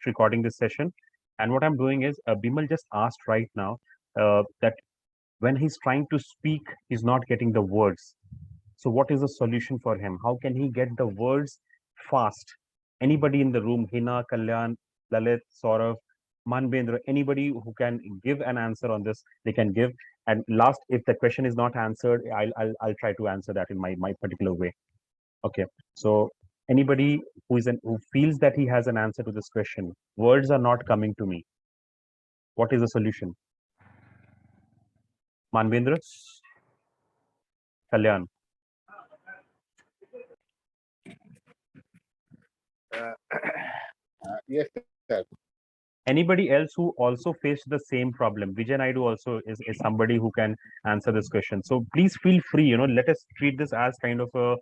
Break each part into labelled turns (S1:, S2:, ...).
S1: just recording this session. And what I'm doing is, Bimal just asked right now that when he's trying to speak, he's not getting the words. So what is the solution for him? How can he get the words fast? Anybody in the room, Hina, Kalyan, Lalit, Saurav, Manbendra, anybody who can give an answer on this, they can give. And last, if the question is not answered, I'll try to answer that in my particular way. Okay. So anybody who feels that he has an answer to this question, words are not coming to me. What is the solution? Manbendra, Kalyan.
S2: Yes, sir.
S1: Anybody else who also faced the same problem? Vijay Naidu also is somebody who can answer this question. So please feel free, let us treat this as kind of a,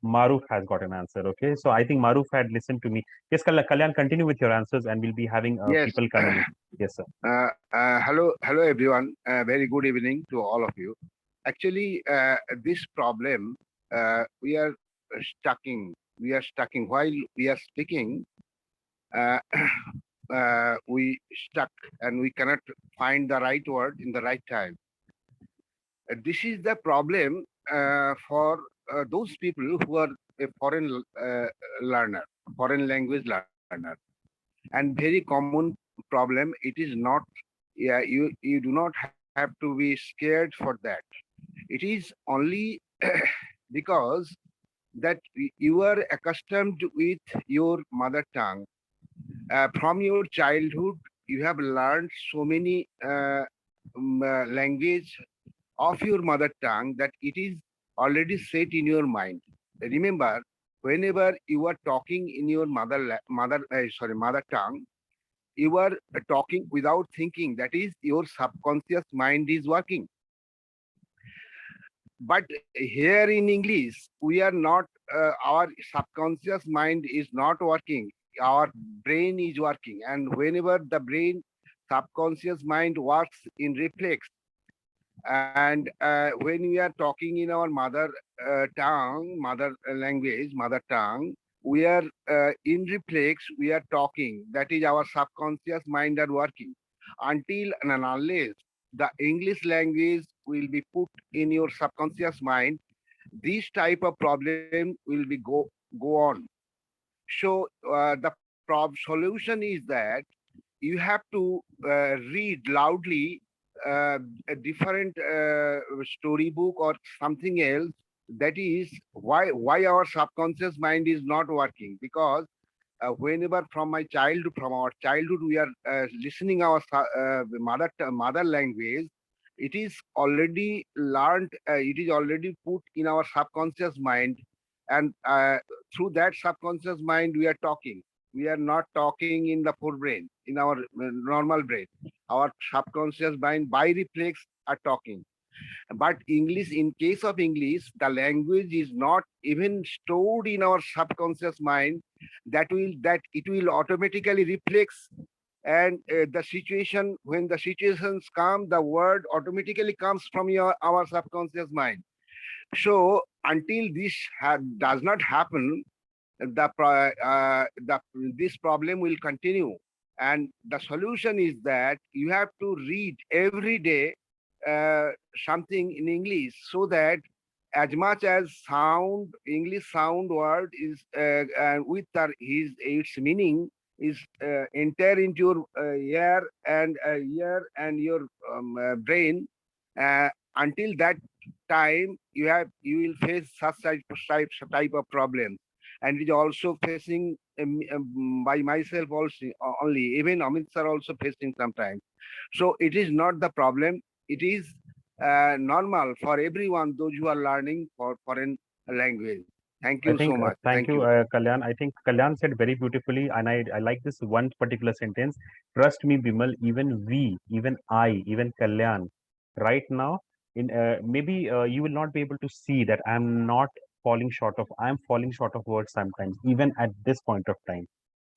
S1: Maruf has got an answer. Okay. So I think Maruf had listened to me. Yes, Kalyan, continue with your answers and we'll be having
S2: Yes.
S1: people coming in. Yes, sir.
S2: Hello, everyone. Very good evening to all of you. Actually, this problem we are stucking. We are stucking while we are speaking. Uh, we stuck and we cannot find the right word in the right time. This is the problem for those people who are a foreign learner, foreign language learner, and very common problem. It is not. Yeah, you do not have to be scared for that. It is only because that you are accustomed with your mother tongue. From your childhood, you have learned so many language of your mother tongue that it is already set in your mind. Remember, whenever you are talking in your mother tongue, you are talking without thinking. That is, your subconscious mind is working. But here in English, we are not. Our subconscious mind is not working. Our brain is working, and whenever the brain, subconscious mind works in reflex, and when we are talking in our mother tongue, mother language, mother tongue, we are in reflex, we are talking. That is our subconscious mind are working. Until and unless the English language will be put in your subconscious mind, this type of problem will be go on. So the solution is that you have to read loudly a different storybook or something else. That is why our subconscious mind is not working, because whenever from our childhood we are listening our mother language, it is already learned, it is already put in our subconscious mind, and through that subconscious mind we are talking. We are not talking in the forebrain, in our normal brain. Our subconscious mind by reflex are talking. But English, in case of English, the language is not even stored in our subconscious mind. That it will automatically reflects, and the situation, when the situations come, the word automatically comes from our subconscious mind. So until this does not happen, the this problem will continue. And the solution is that you have to read every day something in English, so that as much as sound English sound word is with its meaning is enter into your ear and your brain. Until that time, you will face such type of problems, and it is also facing by myself also only. Even Amit sir also facing sometimes. So it is not the problem. It is normal for everyone, those who are learning for foreign language. Thank
S1: I
S2: you so
S1: think,
S2: much.
S1: thank
S2: Thank
S1: you,
S2: you.
S1: Kalyan. I think Kalyan said very beautifully, and I like this one particular sentence. Trust me, Bimal, even we, even I, even Kalyan, right now, in maybe you will not be able to see that I'm falling short of words sometimes, even at this point of time.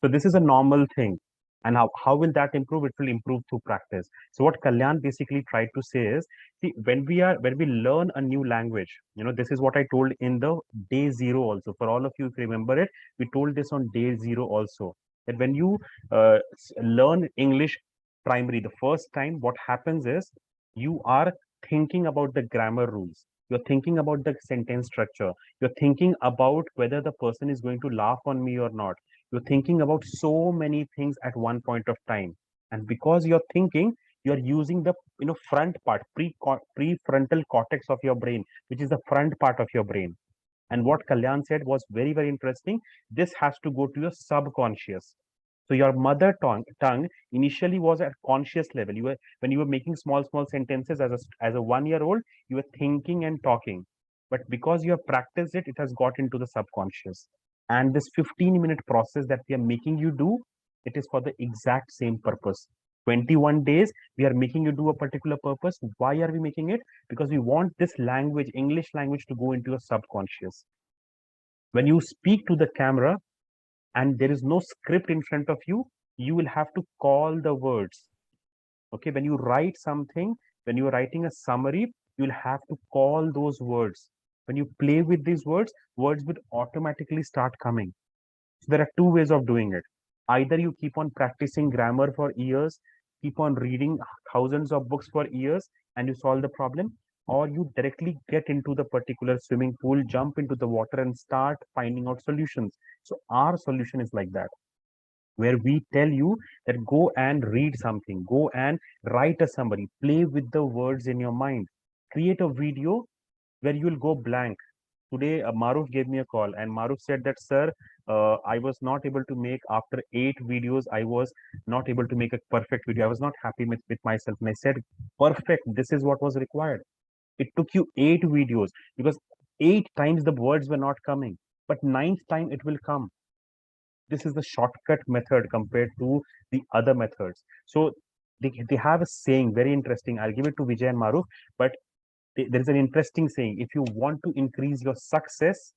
S1: So this is a normal thing. And how will that improve? It will improve through practice. So what Kalyan basically tried to say is, see, when we learn a new language, this is what I told in the day zero also. For all of you, if you remember it, we told this on day zero also. that when you learn English primary the first time, what happens is you are thinking about the grammar rules. You're thinking about the sentence structure. You're thinking about whether the person is going to laugh on me or not. You're thinking about so many things at one point of time. And because you're thinking, you're using the front part, prefrontal cortex of your brain, which is the front part of your brain. And what Kalyan said was very, very interesting. This has to go to your subconscious. So your mother tongue initially was at conscious level. You were when you were making small, small sentences as a 1 year old, you were thinking and talking. But because you have practiced it, it has got into the subconscious. And this 15-minute process that we are making you do, it is for the exact same purpose. 21 days, we are making you do a particular purpose. Why are we making it? Because we want this language, English language, to go into your subconscious. When you speak to the camera and there is no script in front of you, you will have to call the words. Okay, when you write something, when you are writing a summary, you'll have to call those words. When you play with these words will automatically start coming. So there are two ways of doing it. Either you keep on practicing grammar for years, keep on reading thousands of books for years, and you solve the problem, or you directly get into the particular swimming pool, jump into the water, and start finding out solutions. So our solution is like that, where we tell you that go and read something, go and write a summary, play with the words in your mind, create a video where you will go blank. Today, Maruf gave me a call, and Maruf said that, sir, I was not able to make after 8 videos. I was not able to make a perfect video. I was not happy with myself, and I said, perfect. This is what was required. It took you 8 videos because 8 times the words were not coming, but ninth time it will come. This is the shortcut method compared to the other methods. So they have a saying very interesting. I'll give it to Vijay and Maruf, but there is an interesting saying. If you want to increase your success,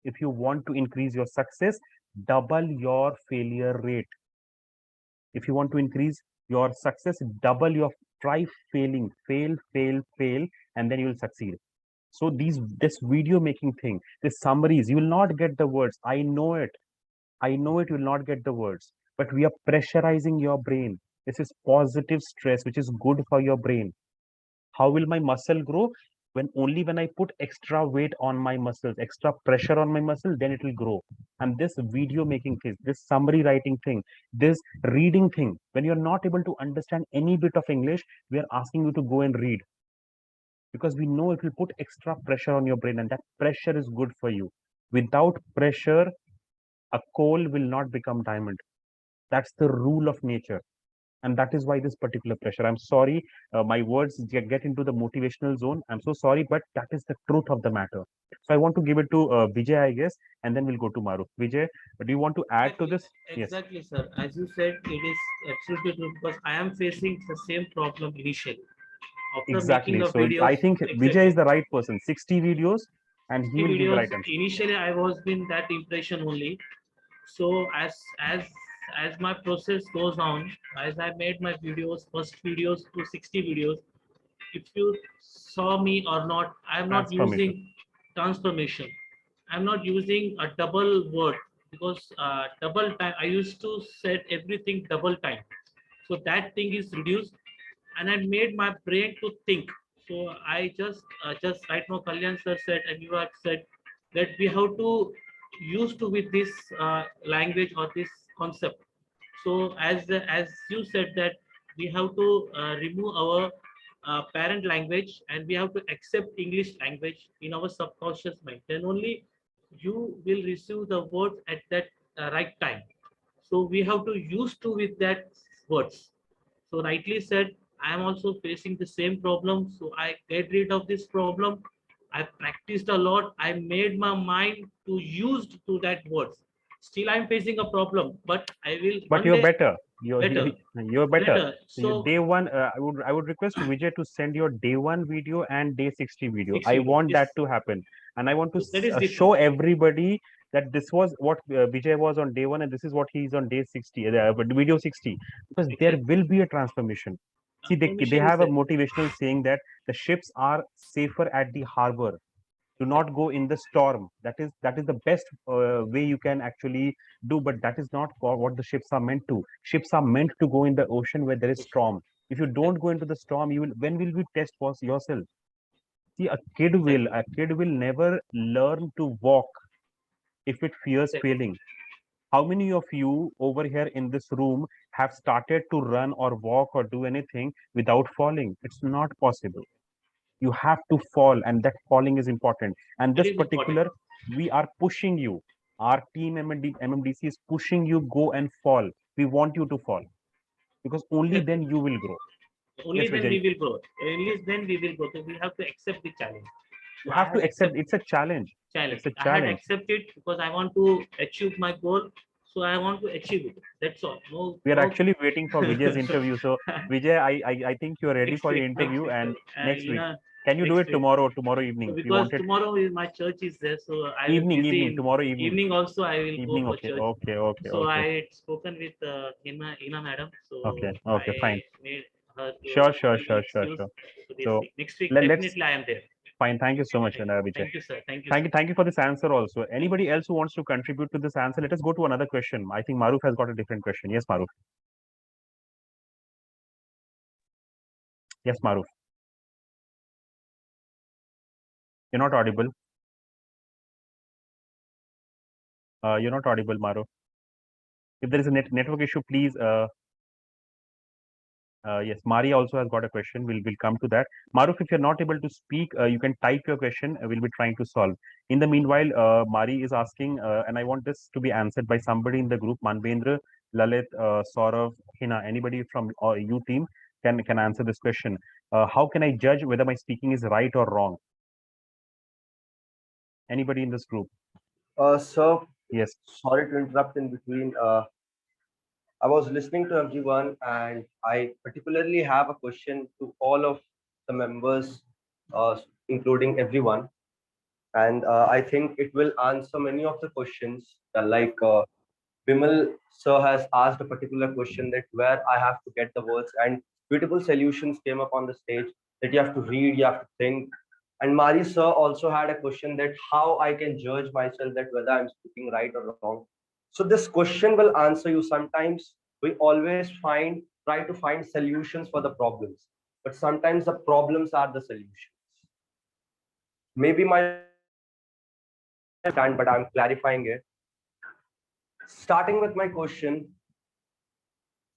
S1: if you want to increase your success, double your failure rate. If you want to increase your success, double your try failing, fail, and then you will succeed. So this video making thing, this summaries, you will not get the words. I know it. I know it, you will not get the words, but we are pressurizing your brain. This is positive stress, which is good for your brain. How will my muscle grow? When I put extra weight on my muscles, extra pressure on my muscle, then it will grow. And this video making thing, this summary writing thing, this reading thing, when you're not able to understand any bit of English, we are asking you to go and read, because we know it will put extra pressure on your brain, and that pressure is good for you. Without pressure, a coal will not become diamond. That's the rule of nature. And that is why this particular pressure. I'm sorry, my words get into the motivational zone. I'm so sorry, but that is the truth of the matter. So I want to give it to Vijay, I guess, and then we'll go to Maru. Vijay, do you want to add to
S3: Exactly,
S1: this? Yes,
S3: exactly, sir. As you said, it is absolutely true because I am facing the same problem initially. After making
S1: exactly.
S3: a
S1: So I
S3: videos,
S1: think Vijay is
S3: exactly,
S1: the right person. 60 videos, and he
S3: 60
S1: will give the
S3: videos.
S1: right answer.
S3: Initially, I was in that impression only. So as my process goes on, as I made my videos, first videos to 60 videos, if you saw me or not, I'm not
S1: Transformation.
S3: using transformation. I'm not using a double word because double time. I used to set everything double time, so that thing is reduced, and I made my brain to think. So I just right now, Kalyan sir said, and you have said that we have to used to with this language or this concept. So as you said that we have to remove our parent language and we have to accept English language in our subconscious mind. Then only you will receive the words at that right time. So we have to use to with that words. So rightly said, I am also facing the same problem. So I get rid of this problem. I practiced a lot. I made my mind to use to that words. Still, I'm facing a problem, but I will
S1: But
S3: one
S1: you're
S3: day
S1: better.
S3: better,
S1: You're better.
S3: better.
S1: You,
S3: So
S1: day one, I would request Vijay to send your day one video and day 60 video.
S3: 6
S1: I
S3: video.
S1: want that
S3: This
S1: to happen, and I want to
S3: that is
S1: show
S3: different.
S1: everybody that this was what Vijay was on day one, and this is what he is on day 60, but video 60, because there
S3: Exactly.
S1: will be a transformation. See, they
S3: Transformation is
S1: have a
S3: there.
S1: motivational saying that the ships are safer at the harbor Do not go in the storm. That is the best way you can actually do, but that is not what the ships are meant to. Ships are meant to go in the ocean where there is storm. If you don't go into the storm, you will, when will you test for yourself? See,
S3: Exactly.
S1: a kid will never learn to walk if it fears
S3: Exactly.
S1: failing. How many of you over here in this room have started to run or walk or do anything without falling? It's not possible. You have to fall, and that falling is important. And
S3: It
S1: this
S3: is important.
S1: particular, we are pushing you. Our team MMDC is pushing you, go and fall. We want you to fall because only
S3: Exactly.
S1: then you will grow.
S3: Only
S1: Yes,
S3: then
S1: Vijay,
S3: we will grow. Only then we will grow. So we have to accept the challenge.
S1: you
S3: So I
S1: have to
S3: had
S1: accept
S3: accepted
S1: it's a challenge.
S3: challenge.
S1: It's a
S3: I had
S1: challenge.
S3: accepted because I want to achieve my goal. So I want to achieve it. That's all. No,
S1: We are
S3: no.
S1: actually waiting for Vijay's interview. So, Vijay, I think you are ready
S3: Next
S1: for your
S3: week, next
S1: interview
S3: week. So,
S1: and next week. Can you do
S3: next
S1: it
S3: week.
S1: tomorrow
S3: So
S1: evening? You
S3: because
S1: want it
S3: tomorrow is my church is there, so I will busy
S1: evening,
S3: in
S1: tomorrow evening.
S3: evening also. I will go
S1: Evening,
S3: for
S1: okay,
S3: church.
S1: okay, okay,
S3: So I
S1: okay,
S3: had spoken with Ina madam.
S1: okay,
S3: So
S1: okay, fine.
S3: I made her to
S1: Sure, sure,
S3: give me
S1: sure, sure,
S3: excuse.
S1: sure.
S3: So this
S1: So
S3: week, next week,
S1: let's
S3: definitely I am there.
S1: fine. Thank you so much, Vijay.
S3: Thank you, sir. Thank you, sir.
S1: Thank you for this answer also.
S3: Thank you.
S1: Anybody else who wants to contribute to this answer? Let us go to another question. I think Maruf has got a different question. Yes, Maruf. Yes, Maruf. You're not audible. You're not audible, Maruf. If there is a network issue, please. Yes, Maria also has got a question. We'll come to that. Maruf, if you're not able to speak, you can type your question. We'll be trying to solve. In the meanwhile, Mari is asking, and I want this to be answered by somebody in the group. Manvendra, Lalit, Saurav, Hina, anybody from you team can answer this question. How can I judge whether my speaking is right or wrong? Anybody in this group?
S4: Sir,
S1: Yes.
S4: sorry to interrupt in between. I was listening to everyone, and I particularly have a question to all of the members, including everyone. And I think it will answer many of the questions. Bimal sir has asked a particular question that where I have to get the words, and beautiful solutions came up on the stage that you have to read, you have to think. And Mari sir also had a question that how I can judge myself that whether I'm speaking right or wrong. So this question will answer you. Sometimes we always try to find solutions for the problems, but sometimes the problems are the solutions. Maybe my stand, but I'm clarifying it. Starting with my question,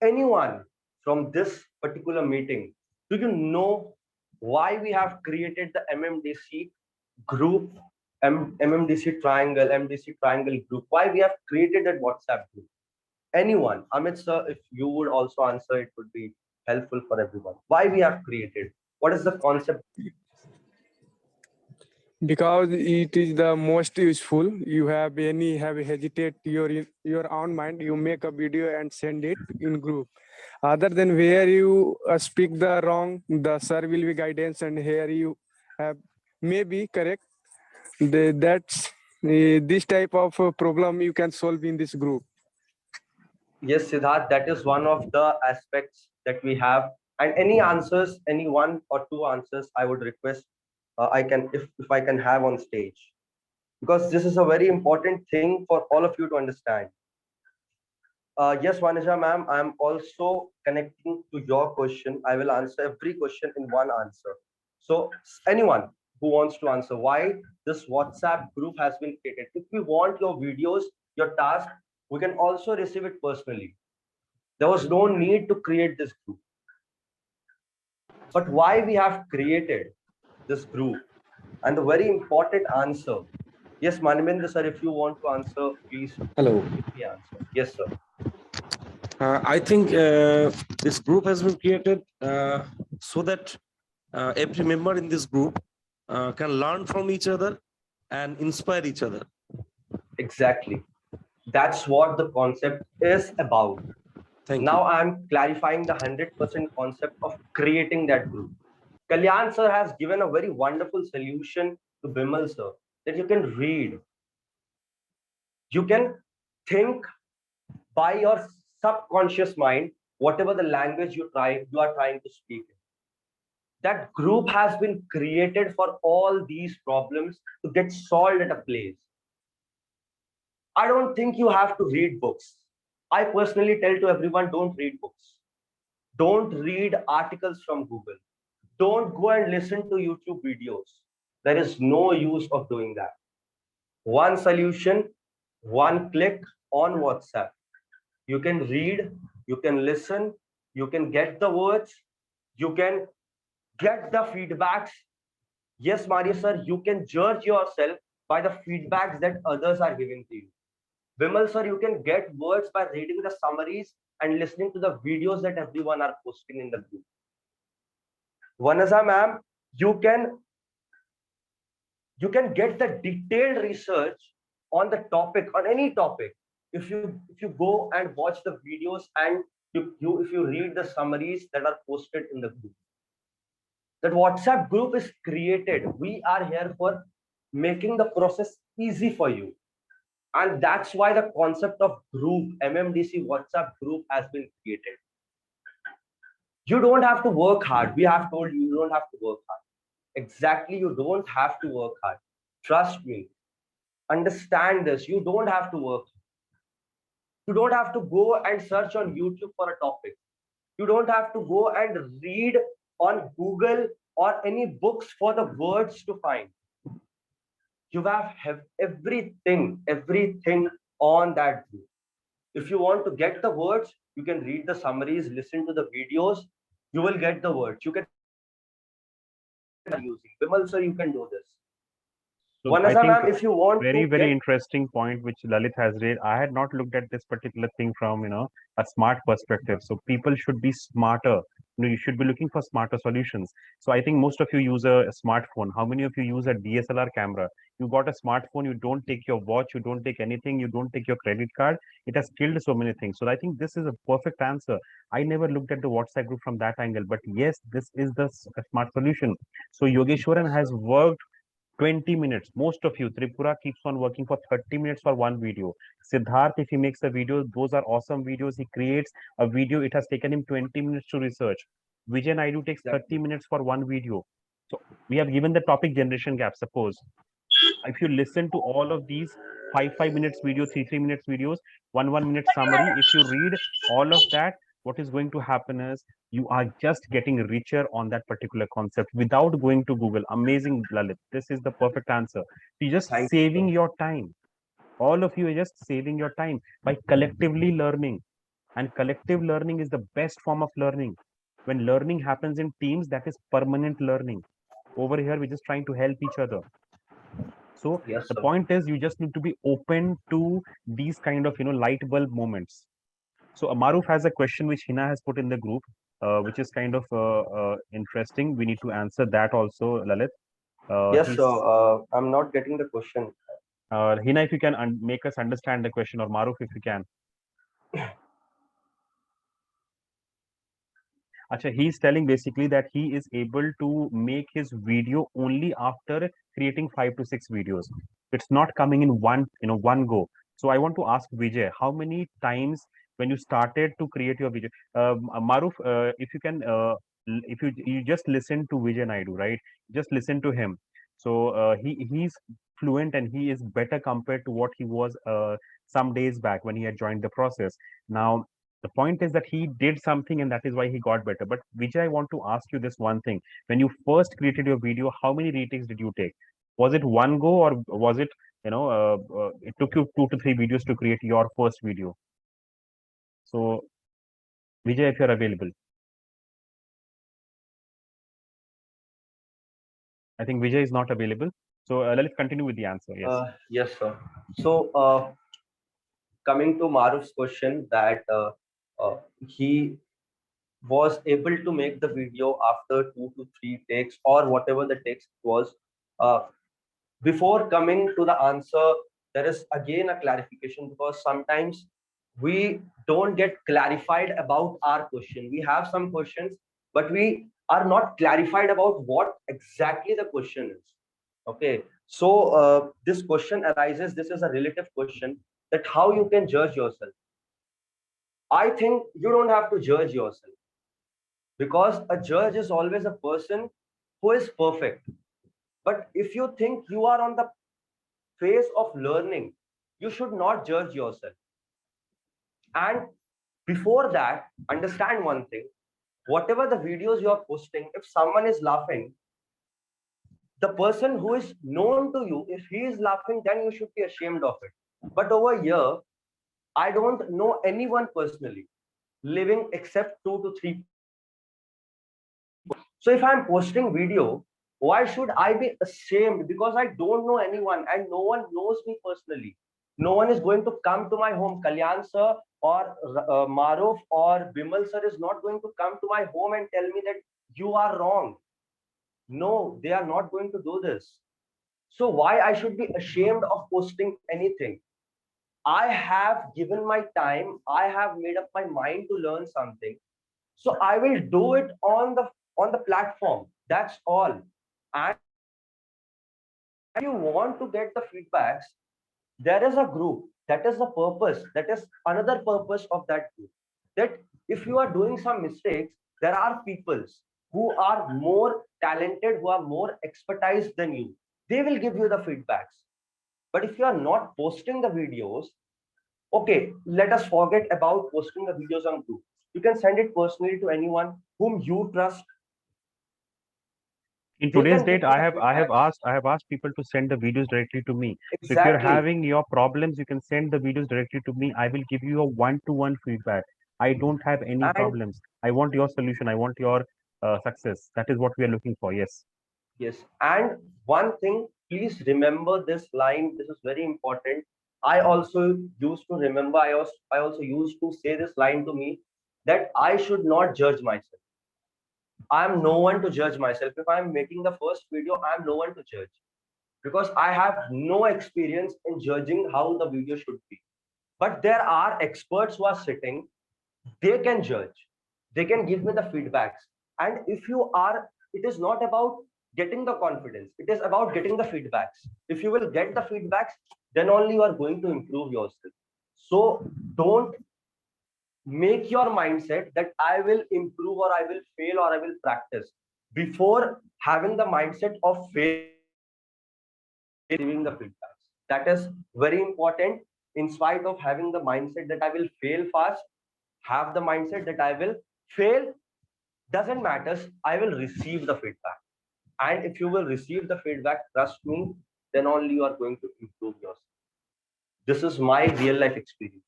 S4: anyone from this particular meeting, do you know why we have created the MMDC group, MMDC triangle, MDC triangle group? Why we have created that WhatsApp group? Anyone, Amit sir, if you would also answer, it would be helpful for everyone. Why we have created? What is the concept?
S5: Because it is the most useful. You have hesitate your own mind, you make a video and send it in group. Other than where you speak the wrong, the sir will be guidance, and here you have maybe correct. That's this type of problem you can solve in this group.
S4: Yes, Siddharth, that is one of the aspects that we have. And any answers, any one or two answers, I would request I can, if I can have on stage, because this is a very important thing for all of you to understand. Yes, Vanisha ma'am, I'm also connecting to your question. I will answer every question in one answer. So anyone who wants to answer why this WhatsApp group has been created. If we want your videos, your task, we can also receive it personally. There was no need to create this group. But why we have created this group? And the very important answer. Yes, Manimendra sir, if you want to answer, please
S6: Hello.
S4: give me answer. Yes, sir.
S6: I think this group has been created so that every member in this group can learn from each other and inspire each other.
S4: Exactly. That's what the concept is about.
S6: Thank
S4: Now
S6: you.
S4: I'm clarifying the 100% concept of creating that group. Kalyan sir has given a very wonderful solution to Bimal sir that you can read, you can think by your subconscious mind, whatever the language you are trying to speak. That group has been created for all these problems to get solved at a place. I don't think you have to read books. I personally tell to everyone, don't read books. Don't read articles from Google. Don't go and listen to YouTube videos. There is no use of doing that. One solution, one click on WhatsApp. You can read, you can listen, you can get the words, you can get the feedbacks. Yes, Mario sir, you can judge yourself by the feedbacks that others are giving to you. Vimal sir, you can get words by reading the summaries and listening to the videos that everyone are posting in the group. Vanessa ma'am, you can get the detailed research on the topic, on any topic, if you go and watch the videos and if you read the summaries that are posted in the group. That WhatsApp group is created. We are here for making the process easy for you. And that's why the concept of group, MMDC WhatsApp group, has been created. You don't have to work hard. We have told you, you don't have to work hard. Exactly, you don't have to work hard. Trust me. Understand this. You don't have to work. You don't have to go and search on YouTube for a topic. You don't have to go and read on Google or any books for the words to find. You have everything on that group. If you want to get the words, you can read the summaries, listen to the videos, you will get the words. You can using Vimal sir, you can do this.
S1: So I
S4: Vanessa
S1: think
S4: ma'am, if you want
S1: very,
S4: to
S1: very
S4: get
S1: interesting point which Lalit has raised. I had not looked at this particular thing from, a smart perspective. So people should be smarter. You should be looking for smarter solutions. So I think most of you use a smartphone. How many of you use a DSLR camera? You got a smartphone, you don't take your watch, you don't take anything, you don't take your credit card. It has killed so many things. So I think this is a perfect answer. I never looked at the WhatsApp group from that angle, but yes, this is the smart solution. So Yogeshwaran has worked 20 minutes. Most of you, Tripura keeps on working for 30 minutes for one video. Siddharth, if he makes a video, those are awesome videos. He creates a video. It has taken him 20 minutes to research. Vijay Naidu takes 30 minutes for one video. So we have given the topic generation gap. Suppose if you listen to all of these 5 minutes video, 3 minutes videos, 1 minute summary, if you read all of that, what is going to happen is you are just getting richer on that particular concept without going to Google. Amazing, Lalit. This is the perfect answer. You're just
S4: thank you,
S1: saving
S4: sir.
S1: your time. All of you are just saving your time by collectively learning. And collective learning is the best form of learning. When learning happens in teams, that is permanent learning. Over here, we're just trying to help each other. So
S4: Yes,
S1: the
S4: sir.
S1: point is you just need to be open to these kind of light bulb moments. So Maruf has a question which Hina has put in the group, which is kind of interesting. We need to answer that also, Lalit.
S4: Yes, sir.
S1: He's
S4: I'm not getting the question.
S1: Hina, if you can make us understand the question, or Maruf, if you can. Acha, he's telling basically that he is able to make his video only after creating 5 to 6 videos. It's not coming in one go. So I want to ask Vijay, how many times when you started to create your video, Maruf, if you can, if you just listen to Vijay Naidu, right? Just listen to him. So he's fluent and he is better compared to what he was some days back when he had joined the process. Now the point is that he did something and that is why he got better. But Vijay, I want to ask you this one thing. When you first created your video, how many retakes did you take? Was it one go, or was it, it took you 2 to 3 videos to create your first video? So Vijay, if you're available, I think Vijay is not available. So let's continue with the answer. Yes.
S4: Yes, sir. So, coming to Maruf's question, that he was able to make the video after 2 to 3 takes or whatever the text was. Uh, Before coming to the answer, there is again a clarification, because sometimes we don't get clarified about our question. We have some questions, but we are not clarified about what exactly the question is. Okay, so this question arises. This is a relative question, that how you can judge yourself. I think you don't have to judge yourself, because a judge is always a person who is perfect. But if you think you are on the phase of learning, you should not judge yourself. And before that, understand one thing: whatever the videos you are posting, if someone is laughing, the person who is known to you, if he is laughing, then you should be ashamed of it. But over here, I don't know anyone personally living except 2 to 3 people. So if I'm posting video, why should I be ashamed? Because I don't know anyone and no one knows me personally. No one is going to come to my home. Kalyan sir or Maruf or Bimal sir is not going to come to my home and tell me that you are wrong. No, they are not going to do this. So why I should be ashamed of posting anything? I have given my time. I have made up my mind to learn something. So I will do it on the platform. That's all. And if you want to get the feedbacks, there is a group. That is the purpose. That is another purpose of that group. That if you are doing some mistakes, there are peoples who are more talented, who are more expertise than you. They will give you the feedbacks. But if you are not posting the videos, okay, let us forget about posting the videos on group. You can send it personally to anyone whom you trust.
S1: In
S4: They
S1: today's
S4: can give
S1: date,
S4: you
S1: I
S4: the
S1: have I have
S4: feedbacks.
S1: asked I have asked people to send the videos directly to me. So if you're
S4: Exactly.
S1: having your problems, you can send the videos directly to me. I will give you a one-to-one feedback. I don't have any
S4: And
S1: problems. I want your solution. I want your success. That is what we are looking for. Yes.
S4: yes, and one thing, please remember this line. This is very important. I also used to remember, I also used to say this line to me, that I should not judge myself. I am no one to judge myself. If I am making the first video, I am no one to judge, because I have no experience in judging how the video should be. But there are experts who are sitting, they can judge, they can give me the feedbacks. And if you are, it is not about getting the confidence, it is about getting the feedbacks. If you will get the feedbacks, then only you are going to improve yourself. So don't make your mindset that I will improve or I will fail or I will practice. Before having the mindset of failing, giving the feedbacks, that is very important. In spite of having the mindset that I will fail fast, have the mindset that I will fail, doesn't matter, I will receive the feedback. And if you will receive the feedback, trust me, then only you are going to improve yourself. This is my real life experience.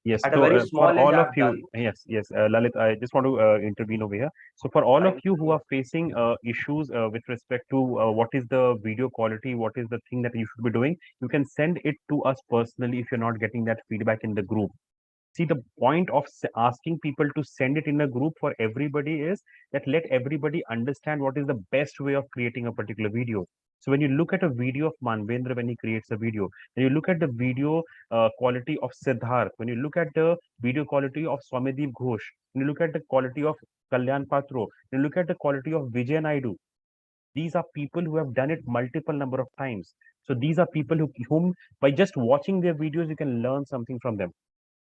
S1: Yes.
S4: At a
S1: So
S4: very
S1: for
S4: small age,
S1: all of
S4: I've
S1: you,
S4: done.
S1: yes, yes, Lalit, I just want to intervene over here. So for all of
S4: Thank
S1: you who
S4: you.
S1: are facing issues with respect to what is the video quality, what is the thing that you should be doing, you can send it to us personally if you're not getting that feedback in the group. See, the point of asking people to send it in a group for everybody is that let everybody understand what is the best way of creating a particular video. So when you look at a video of Manvendra when he creates a video, when you look at the video quality of Siddharth, when you look at the video quality of Swamedev Ghosh, when you look at the quality of Kalyan Patro, when you look at the quality of Vijay Naidu, these are people who have done it multiple number of times. So these are people whom by just watching their videos, you can learn something from them.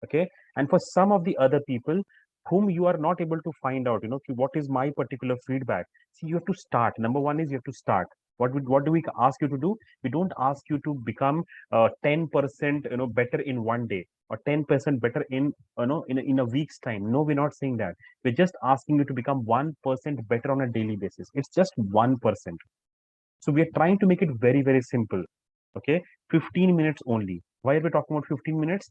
S1: Okay, and for some of the other people whom you are not able to find out, what is my particular feedback. See, you have to start. Number one is you have to start. What do we ask you to do? We don't ask you to become 10% better in one day, or 10% better in in a week's time. No, we're not saying that. We're just asking you to become 1% better on a daily basis. It's just 1%. So we are trying to make it very, very simple. Okay, 15 minutes only. Why are we talking about 15 minutes?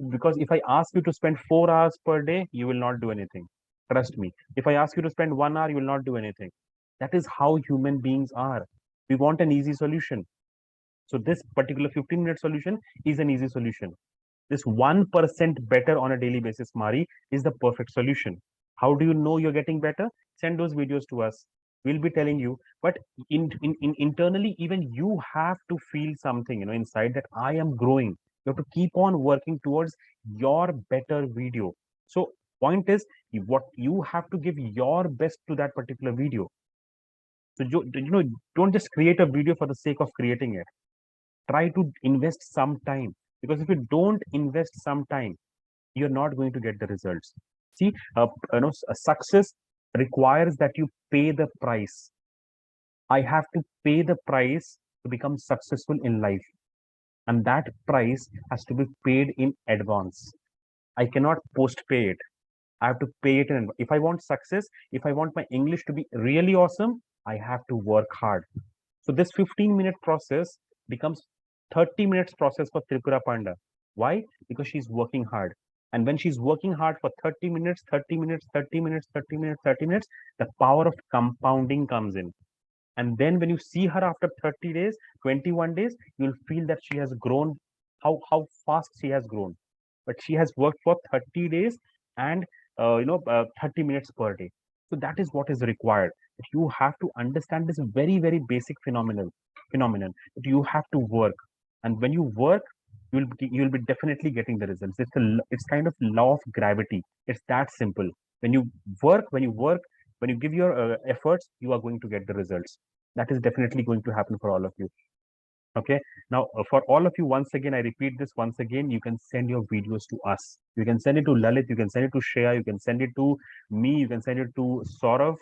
S1: Because if I ask you to spend 4 hours per day, you will not do anything. Trust me. If I ask you to spend 1 hour, you will not do anything. That is how human beings are. We want an easy solution. So this particular 15-minute solution is an easy solution. This 1% better on a daily basis, Mari, is the perfect solution. How do you know you're getting better? Send those videos to us. We'll be telling you. But internally, even you have to feel something, inside that I am growing. You have to keep on working towards your better video. So point is, what you have to give your best to that particular video. So don't just create a video for the sake of creating it. Try to invest some time, because if you don't invest some time, you're not going to get the results. See, success requires that you pay the price. I have to pay the price to become successful in life. And that price has to be paid in advance. I cannot post pay it. I have to pay it in. If I want success, if I want my English to be really awesome, I have to work hard. So this 15-minute process becomes 30 minutes process for Tripura Panda. Why? Because she's working hard. And when she's working hard for 30 minutes, 30 minutes, 30 minutes, 30 minutes, 30 minutes, the power of compounding comes in. And then when you see her after 30 days, 21 days, you'll feel that she has grown, how fast she has grown. But she has worked for 30 days and 30 minutes per day. So that is what is required. You have to understand this very, very basic phenomenon that you have to work. And when you work, you'll be definitely getting the results. It's kind of law of gravity. It's that simple. When you work, when you give your efforts, you are going to get the results. That is definitely going to happen for all of you. Okay. Now, for all of you, once again, I repeat this once again, you can send your videos to us. You can send it to Lalit, you can send it to Shreya, you can send it to me, you can send it to Saurav,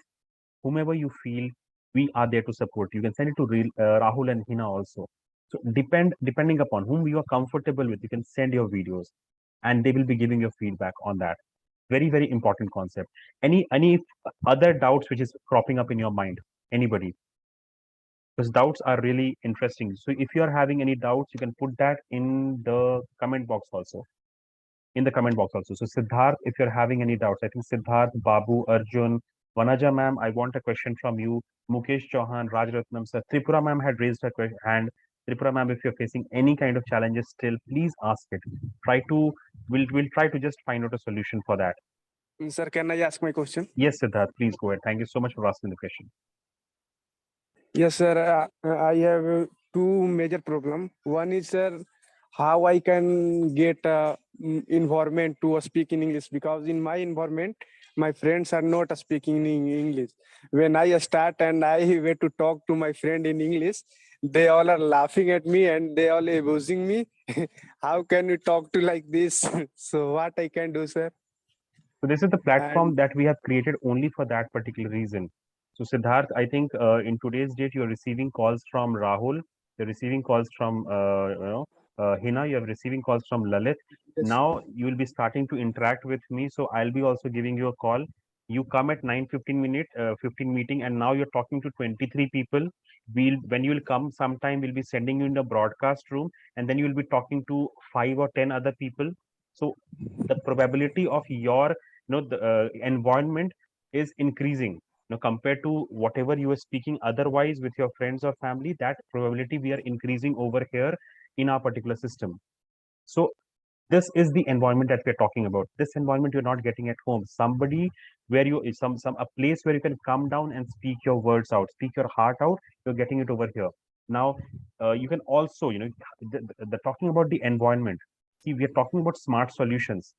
S1: whomever you feel, we are there to support. You can send it to Rahul and Hina also. So depending upon whom you are comfortable with, you can send your videos and they will be giving your feedback on that. Very, very important concept. Any other doubts which is cropping up in your mind? Anybody? Because doubts are really interesting. So if you are having any doubts, you can put that in the comment box also. In the comment box also. So Siddharth, if you're having any doubts, I think Siddharth, Babu, Arjun, Vanaja ma'am, I want a question from you. Mukesh Chauhan, Rajratnam sir, Tripura ma'am had raised her hand. Tripura ma'am, if you're facing any kind of challenges still, please ask it. We'll try to just find out a solution for that.
S5: Sir, can I ask my question?
S1: Yes, Siddharth, please go ahead. Thank you so much for asking the question.
S5: Yes, sir. I have two major problem. One is, sir, how I can get environment to speak in English, because in my environment, my friends are not speaking in English. When I start and I were to talk to my friend in English, they all are laughing at me and they all abusing me. How can you talk to like this? So what I can do, sir?
S1: So this is the platform
S5: And
S1: that we have created only for that particular reason. So Siddharth, I think in today's date, you're receiving calls from Rahul, you're receiving calls from Hina, you're receiving calls from Lalit.
S5: yes,
S1: Now you will be starting to interact with me, so I'll be also giving you a call. You come at 15 meeting, and now you're talking to 23 people. When you will come, sometime we'll be sending you in the broadcast room, and then you will be talking to 5 or 10 other people. So the probability of your the environment is increasing compared to whatever you are speaking otherwise with your friends or family. That probability we are increasing over here in our particular system. So this is the environment that we're talking about. This environment you're not getting at home. Somebody where you some a place where you can come down and speak your words out, speak your heart out. You're getting it over here. Now you can also the talking about the environment. See, we are talking about smart solutions.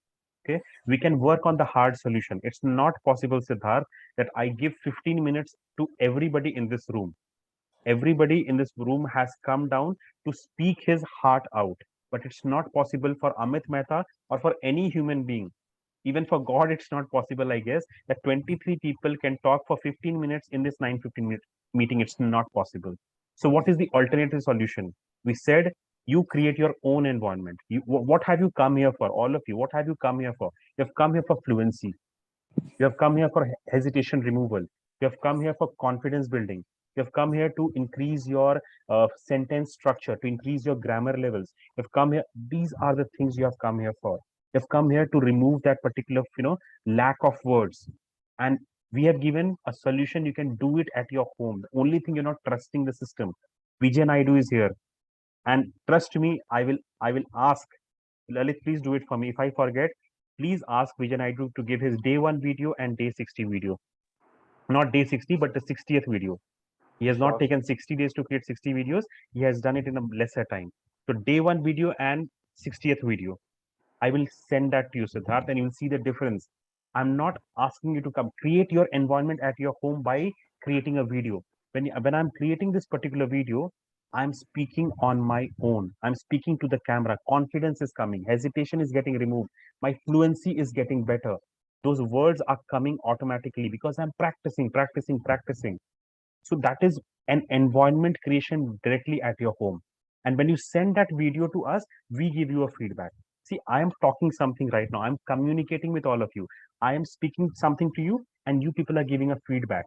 S1: Okay, we can work on the hard solution. It's not possible, Siddharth, that I give 15 minutes to everybody in this room. Everybody in this room has come down to speak his heart out, but it's not possible for Amit Mehta or for any human being. Even for God, it's not possible, I guess, that 23 people can talk for 15 minutes in this 9:15 minute meeting. It's not possible. So what is the alternative solution? We said you create your own environment. What have you come here for? All of you, what have you come here for? You have come here for fluency. You have come here for hesitation removal. You have come here for confidence building. You have come here to increase your sentence structure, to increase your grammar levels. You have come here. These are the things you have come here for. You have come here to remove that particular, lack of words. And we have given a solution. You can do it at your home. The only thing you're not trusting the system. Vijay Naidu is here. And trust me, I will ask Lalit, please do it for me. If I forget, please ask Vijay Naidu to give his day 1 video and day 60 video. Not day 60, but the 60th video. He has not
S4: Sure.
S1: taken 60 days to create 60 videos. He has done it in a lesser time. So day 1 video and 60th video. I will send that to you, Siddharth, and you will see the difference. I'm not asking you to come create your environment at your home by creating a video. When I'm creating this particular video, I'm speaking on my own. I'm speaking to the camera. Confidence is coming. Hesitation is getting removed. My fluency is getting better. Those words are coming automatically because I'm practicing, practicing, practicing. So that is an environment creation directly at your home. And when you send that video to us, we give you a feedback. See, I am talking something right now, I'm communicating with all of you, I am speaking something to you, and you people are giving a feedback.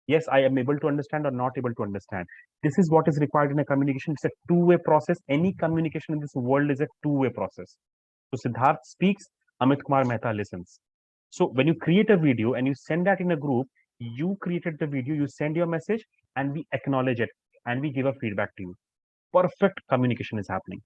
S1: Yes, I am able to understand or not able to understand. This is what is required in a communication. It's a two-way process. Any communication in this world is a two-way process. So Siddharth speaks, Amit Kumar Mehta listens. So when you create a video and you send that in a group, you created the video, you send your message, and we acknowledge it, and we give a feedback to you. Perfect communication is happening.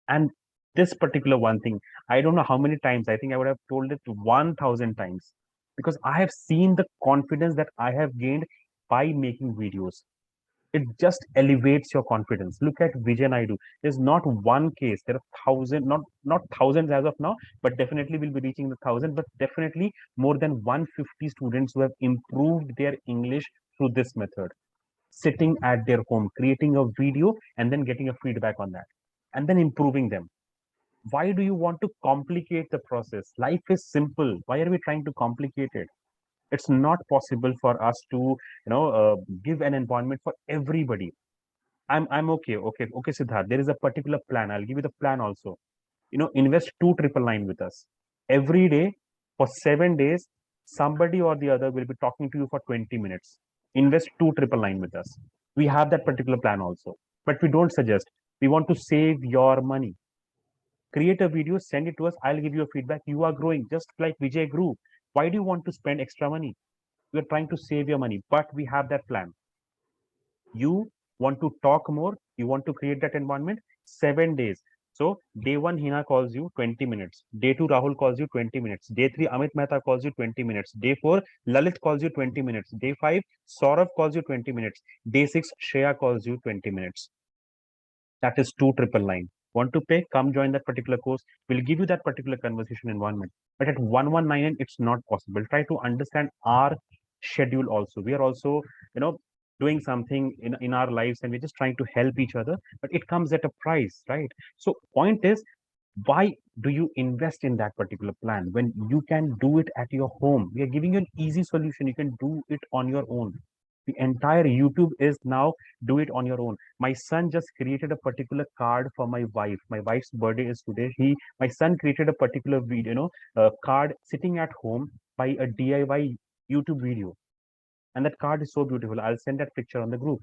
S1: And this particular one thing, I don't know how many times, I think I would have told it 1000 times, because I have seen the confidence that I have gained by making videos. It just elevates your confidence. Look at Vijay Naidu. There's not one case. There are thousands, not thousands as of now, but definitely we'll be reaching the thousand. But definitely more than 150 students who have improved their English through this method, sitting at their home, creating a video, and then getting a feedback on that, and then improving them. Why do you want to complicate the process? Life is simple. Why are we trying to complicate it? It's not possible for us to, give an environment for everybody. I'm okay, Siddharth. There is a particular plan. I'll give you the plan also. Invest 2,999 with us. Every day for 7 days, somebody or the other will be talking to you for 20 minutes. Invest 2,999 with us. We have that particular plan also. But we don't suggest. We want to save your money. Create a video, send it to us. I'll give you a feedback. You are growing just like Vijay grew. Why do you want to spend extra money? We're trying to save your money, but we have that plan. You want to talk more, you want to create that environment, 7 days. So day one, Hina calls you 20 minutes. Day two, Rahul calls you 20 minutes. Day three, Amit Mehta calls you 20 minutes. Day four, Lalit calls you 20 minutes. Day five, Saurav calls you 20 minutes. Day six, Shreya calls you 20 minutes. That is 2,999. Want to pay? Come join that particular course. We'll give you that particular conversation environment. But at 1,199, it's not possible. Try to understand our schedule also. We are also, doing something in our lives, and we're just trying to help each other. But it comes at a price, right? So point is, why do you invest in that particular plan when you can do it at your home? We are giving you an easy solution. You can do it on your own. The entire YouTube is now do it on your own. My son just created a particular card for my wife. My wife's birthday is today. My son created a particular video, card sitting at home by a DIY YouTube video. And that card is so beautiful. I'll send that picture on the group.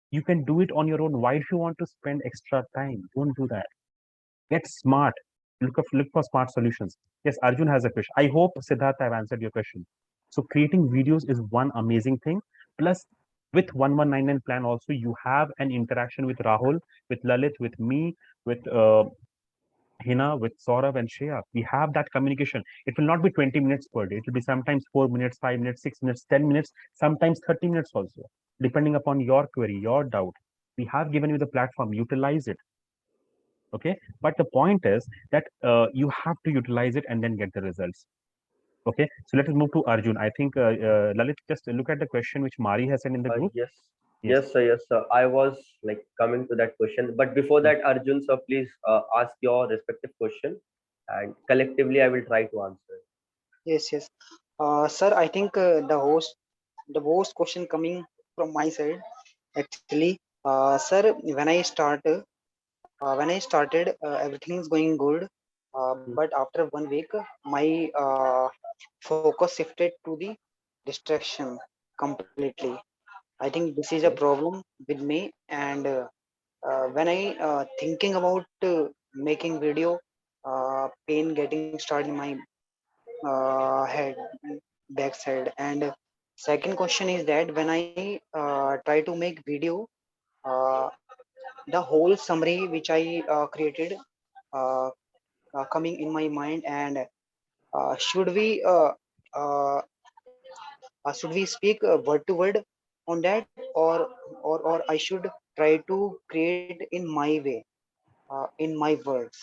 S1: You can do it on your own. Why do you want to spend extra time? Don't do that. Get smart. Look for smart solutions. Yes, Arjun has a question. I hope, Siddharth, I've answered your question. So creating videos is one amazing thing. Plus, with 1,199 plan also, you have an interaction with Rahul, with Lalit, with me, with Hina, with Saurav and Shreya. We have that communication. It will not be 20 minutes per day. It will be sometimes 4 minutes, 5 minutes, 6 minutes, 10 minutes, sometimes 30 minutes also, depending upon your query, your doubt. We have given you the platform. Utilize it. Okay, but the point is that you have to utilize it and then get the results. Okay, so let us move to Arjun. I think Lalit, just look at the question which Mari has sent in the group.
S4: Yes,
S1: Yes.
S4: yes, sir, yes, sir. I was like coming to that question, but before that, Arjun, sir, please ask your respective question, and collectively, I will try to answer.
S7: Yes, yes. Sir, I think the host question coming from my side. Actually, sir, when I started, everything is going good. But after 1 week, my focus shifted to the distraction completely. I think this is a
S4: Okay.
S7: problem with me. And when I thinking about making video, pain getting started in my head backside. And second question is that when I try to make video, uh, the whole summary which I created uh, coming in my mind. And uh, uh, should we speak word to word on that, or I should try to create in my way, in my words?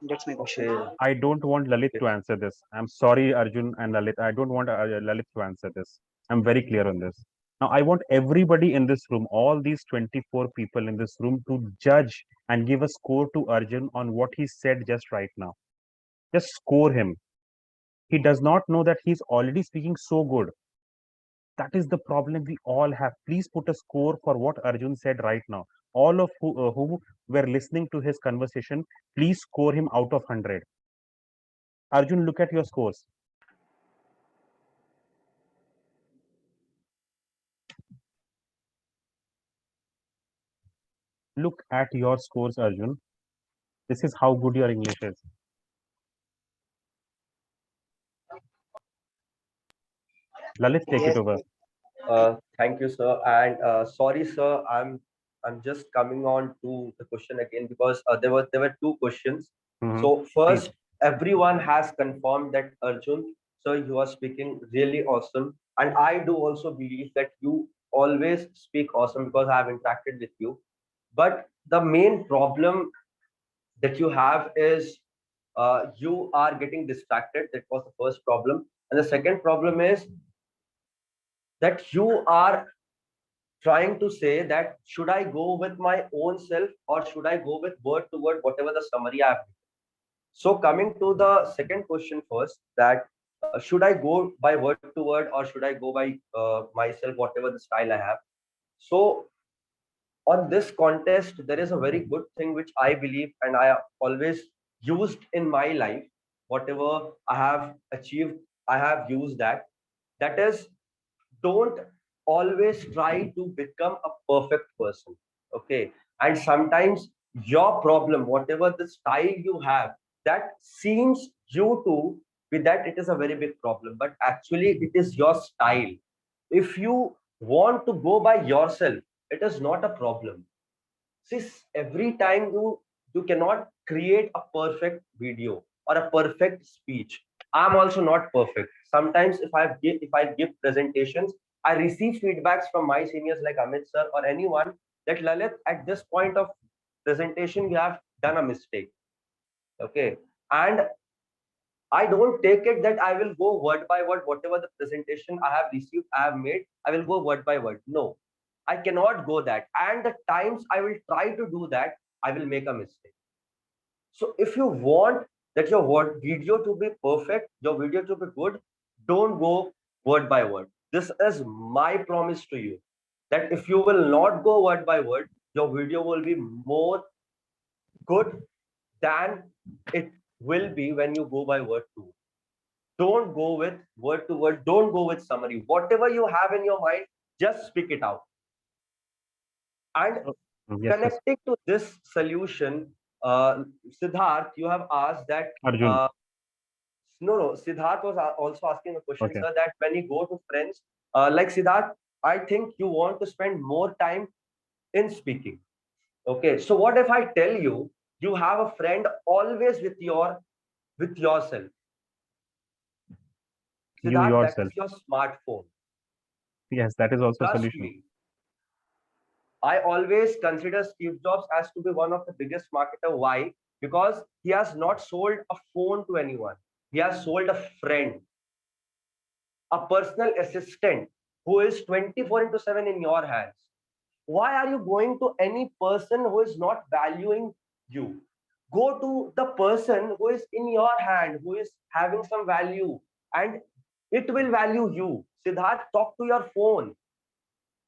S7: That's my question.
S4: Okay.
S1: I don't want Lalit
S4: Okay.
S1: to answer this. I'm sorry, Arjun and Lalit. I don't want Lalit to answer this. I'm very clear on this. Now, I want everybody in this room, all these 24 people in this room, to judge and give a score to Arjun on what he said just right now. Just score him. He does not know that he's already speaking so good. That is the problem we all have. Please put a score for what Arjun said right now. All of who were listening to his conversation, please score him out of 100. Arjun, look at your scores. Look at your scores, Arjun. This is how good your English is. Lalit, take it
S7: Yes,
S1: over.
S4: Thank you, sir. And sorry, sir, I'm just coming on to the question again because there were two questions.
S1: Mhm.
S4: So
S1: Please.
S4: first, everyone has confirmed that Arjun, sir, you are speaking really awesome, and I do also believe that you always speak awesome because I have interacted with you. But the main problem that you have is you are getting distracted. That was the first problem, and the second problem is that you are trying to say that should I go with my own self or should I go with word to word, whatever the summary I have. So coming to the second question first, that should I go by word to word or should I go by myself, whatever the style I have? So on this contest, there is a very good thing which I believe and I have always used in my life. Whatever I have achieved, I have used that. That is, don't always try to become a perfect person. Okay. And sometimes your problem, whatever the style you have, that seems you to be that it is a very big problem, but actually it is your style. If you want to go by yourself, it is not a problem. See, every time you cannot create a perfect video or a perfect speech. I'm also not perfect. Sometimes if I give presentations, I receive feedbacks from my seniors like Amit sir or anyone that Lalit, at this point of presentation you have done a mistake. Okay. And I don't take it that I will go word by word, whatever the presentation I have received, I have made, I will go word by word. No, I cannot go that. And the times I will try to do that, I will make a mistake. So if you want that your word video to be perfect, your video to be good, don't go word by word. This is my promise to you that if you will not go word by word, your video will be more good than it will be when you go by word to word. Don't go with word to word. Don't go with summary. Whatever you have in your mind, just speak it out. And
S1: Oh, yes, yes.
S4: connecting to this solution, Siddharth, you have asked that.
S1: Arjun.
S4: No. Siddharth was also asking a question,
S1: Okay.
S4: sir, that when you go to friends, like Siddharth, I think you want to spend more time in speaking. Okay. So what if I tell you you have a friend always with yourself?
S1: You
S4: Siddharth, that
S1: yourself.
S4: is your smartphone.
S1: Yes, that is also a
S4: Trust
S1: solution.
S4: me. I always consider Steve Jobs as to be one of the biggest marketer. Why? Because he has not sold a phone to anyone. He has sold a friend, a personal assistant who is 24 into 7 in your hands. Why are you going to any person who is not valuing you? Go to the person who is in your hand, who is having some value, and it will value you. Siddharth, talk to your phone.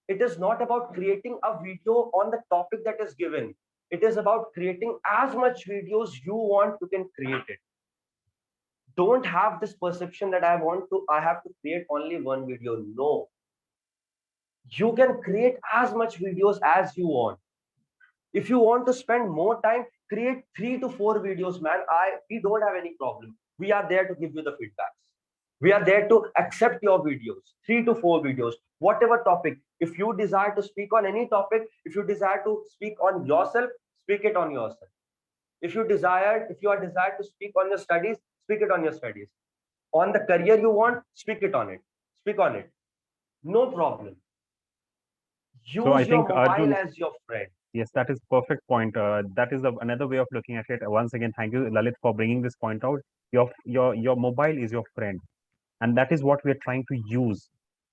S4: It is not about creating a video on the topic that is given. It is about creating as much videos you want, you can create it. Don't have this perception that I have to create only one video. No, you can create as much videos as you want. If you want to spend more time, create 3 to 4 videos, man. We don't have any problem. We are there to give you the feedbacks. We are there to accept your videos, 3 to 4 videos, whatever topic. If you desire to speak on any topic, if you desire to speak on yourself, speak it on yourself. If you are desired to speak on your studies, speak it on your studies. On the career you want, speak it on it. Speak on it. No problem.
S1: So I
S4: Use your
S1: think
S4: mobile
S1: Arjun,
S4: as your friend.
S1: yes, that is perfect point. That is another way of looking at it. Once again, thank you, Lalit, for bringing this point out. Your mobile is your friend, and that is what we are trying to use.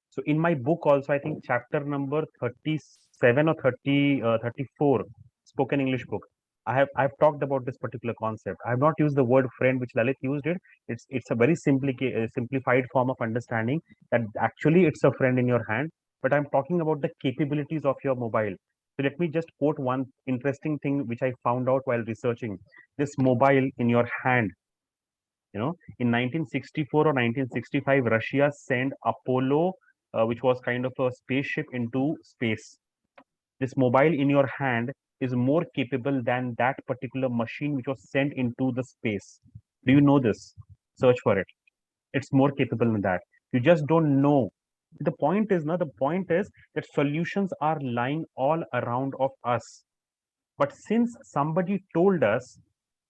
S1: So in my book also, I think chapter number 37 or 34, spoken English book. I've talked about this particular concept. I have not used the word friend, which Lalit used it. It's a very simplified form of understanding that actually it's a friend in your hand. But I'm talking about the capabilities of your mobile. So let me just quote one interesting thing which I found out while researching. This mobile in your hand, in 1964 or 1965, Russia sent Apollo, which was kind of a spaceship into space. This mobile in your hand is more capable than that particular machine which was sent into the space. Do you know this? Search for it. It's more capable than that. You just don't know. The point is that solutions are lying all around of us. But since somebody told us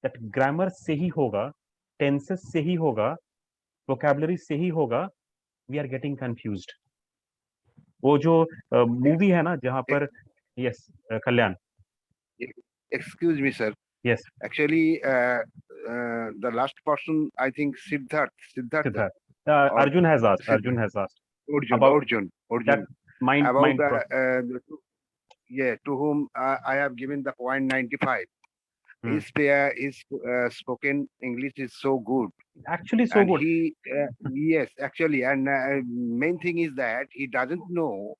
S1: that grammar से ही होगा, tenses से ही होगा, vocabulary से ही होगा, we are getting confused. वो जो movie है ना जहाँ पर, yes, Kalyan,
S2: Excuse me, sir.
S1: yes,
S2: Actually, the last person, I think Siddharth,
S1: Siddharth.
S2: or
S1: Arjun has asked.
S2: Siddharth,
S1: Arjun has asked
S2: Arjun,
S1: about
S2: Arjun,
S1: that
S2: Arjun,
S1: mind
S2: about
S1: pro-
S2: yeah, to whom I have given the point 95.
S1: Hmm.
S2: His spoken English is so good,
S1: actually so
S2: and
S1: good.
S2: he yes, actually, and main thing is that he doesn't know.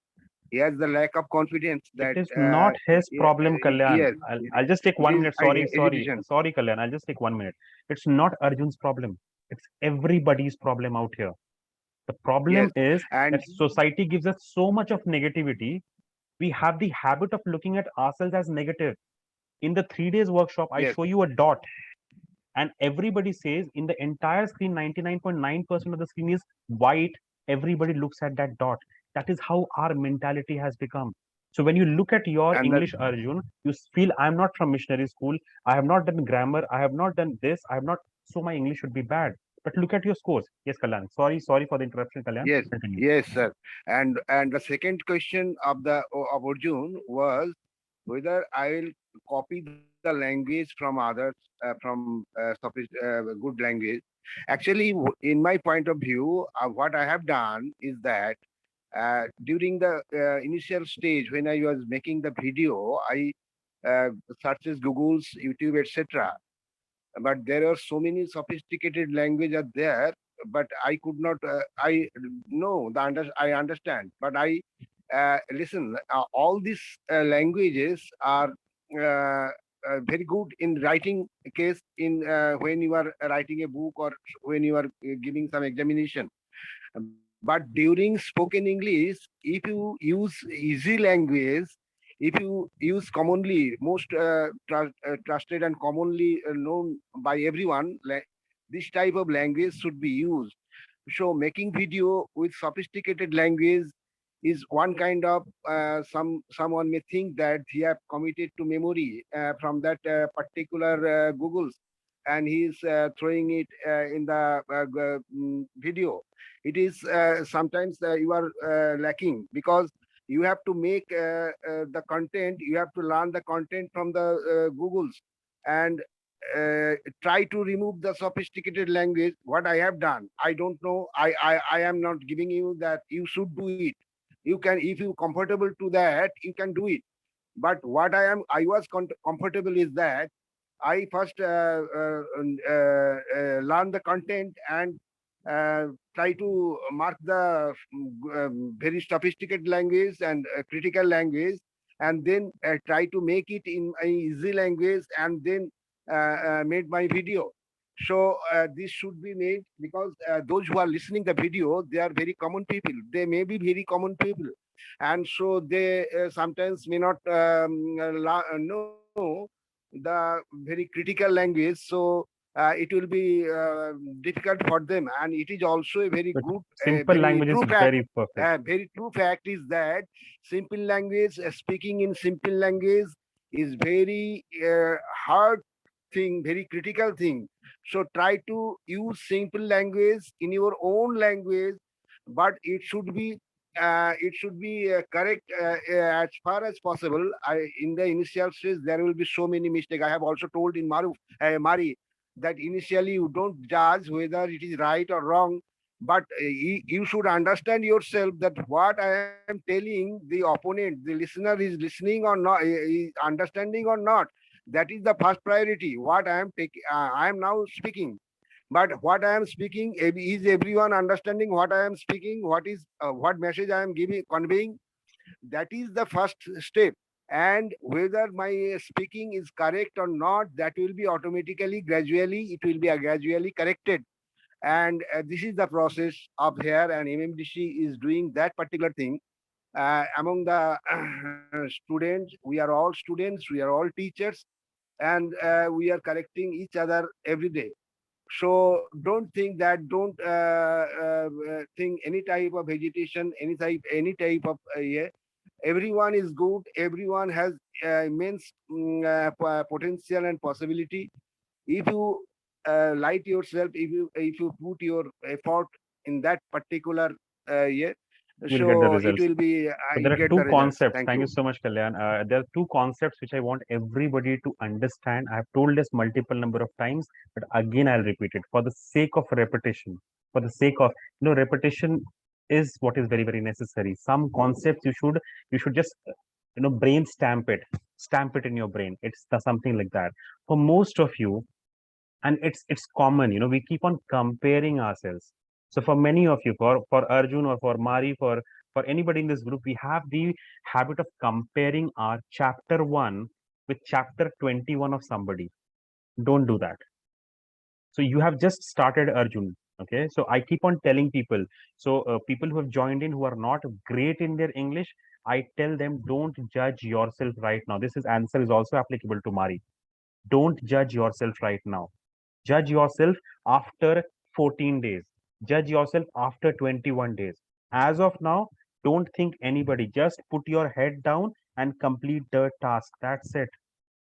S2: He has the lack of confidence
S1: It
S2: that
S1: is not his problem, Kalyan.
S2: yes,
S1: I'll just take
S2: it
S1: 1
S2: is
S1: minute. Sorry,
S2: hesitation.
S1: sorry, Kalyan. I'll just take 1 minute. It's not Arjun's problem. It's everybody's problem out here. The problem
S2: Yes,
S1: is
S2: and
S1: that society gives us so much of negativity. We have the habit of looking at ourselves as negative. In the 3 days workshop, I
S2: yes,
S1: show you a dot, and everybody says in the entire screen, 99.9% of the screen is white. Everybody looks at that dot. That is how our mentality has become. So when you look at your
S2: and
S1: English, Arjun, you feel I'm not from missionary school. I have not done grammar. I have not done this. I have not. So my English should be bad. But look at your scores. Yes, Kalyan. Sorry for the interruption, Kalyan.
S2: yes,
S1: Continue.
S2: yes, sir. And the second question of the of Arjun was whether I will copy the language from others good language. Actually, in my point of view, what I have done is that during the initial stage when I was making the video, I searches Google's, YouTube, etc. But there are so many sophisticated language are there, but I could not. I know I understand, but I listen. All these languages are very good in writing case in when you are writing a book or when you are giving some examination. But during spoken English, if you use easy language, if you use commonly, most trusted and commonly known by everyone, this type of language should be used. So making video with sophisticated language is one kind of someone may think that he have committed to memory from that particular Google's, and he is throwing it in the video. It is sometimes you are lacking because you have to make the content, you have to learn the content from the Googles and try to remove the sophisticated language. What I have done, I don't know. I am not giving you that you should do it. You can, if you comfortable to that, you can do it. But what I was comfortable is that I first learn the content and try to mark the very sophisticated language and critical language, and then try to make it in an easy language, and then made my video. So this should be made because those who are listening the video, they are very common people. They may be very common people, and so they sometimes may not know the very critical language. So it will be difficult for them, and it is also a very
S1: But
S2: good,
S1: simple
S2: very
S1: language is
S2: true fact.
S1: very perfect.
S2: Very true fact is that simple language, speaking in simple language, is very hard thing, very critical thing. So try to use simple language in your own language, but it should be correct as far as possible. In the initial stage, there will be so many mistakes. I have also told in Mari, that initially you don't judge whether it is right or wrong, but you should understand yourself that what I am telling the opponent, the listener is listening or not, is understanding or not. That is the first priority. What I am taking, I am now speaking. But what I am speaking, is everyone understanding what I am speaking? What message I am giving, conveying? That is the first step. And whether my speaking is correct or not, that will be automatically, gradually, it will be gradually corrected. And this is the process of here, and MMDC is doing that particular thing. Among the students, we are all students, we are all teachers, and we are correcting each other every day. So don't think that, don't think any type of hesitation, any type of yeah. Everyone is good. Everyone has immense potential and possibility. If you light yourself, if you put your effort in that particular yeah,
S1: You'll get the
S2: so it
S1: results.
S2: will be
S1: So
S2: you
S1: there are
S2: get
S1: two
S2: the results.
S1: concepts.
S2: Thank
S1: Thank you
S2: you.
S1: so much, Kalyan. There are two concepts which I want everybody to understand. I have told this multiple number of times, but again I'll repeat it for the sake of repetition. For the sake of repetition is what is very very necessary. Some concepts you should just brain stamp it in your brain. It's something like that. For most of you, and it's common, we keep on comparing ourselves. So for many of you, for Arjun or for Mari, for anybody in this group, we have the habit of comparing our chapter 1 with chapter 21 of somebody. Don't do that. So you have just started, Arjun. Okay, so I keep on telling people. So people who have joined in, who are not great in their English, I tell them, don't judge yourself right now. This is answer is also applicable to Mari. Don't judge yourself right now. Judge yourself after 14 days. Judge yourself after 21 days. As of now, don't think anybody. Just put your head down and complete the task. That's it.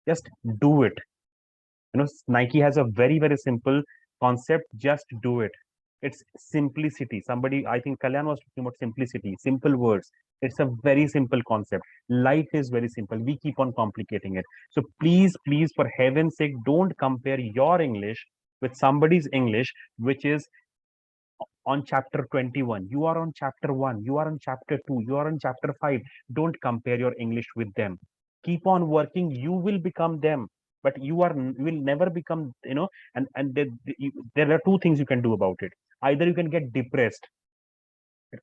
S1: Just do it. Nike has a very, very simple concept. Just do it. It's simplicity. Somebody, I think Kalyan was talking about simplicity, simple words. It's a very simple concept. Life is very simple. We keep on complicating it. So please, please, for heaven's sake, don't compare your English with somebody's English, which is on chapter 21. You are on chapter 1. You are on chapter 2. You are on chapter 5. Don't compare your English with them. Keep on working. You will become them. But you will never become, and there are two things you can do about it. Either you can get depressed.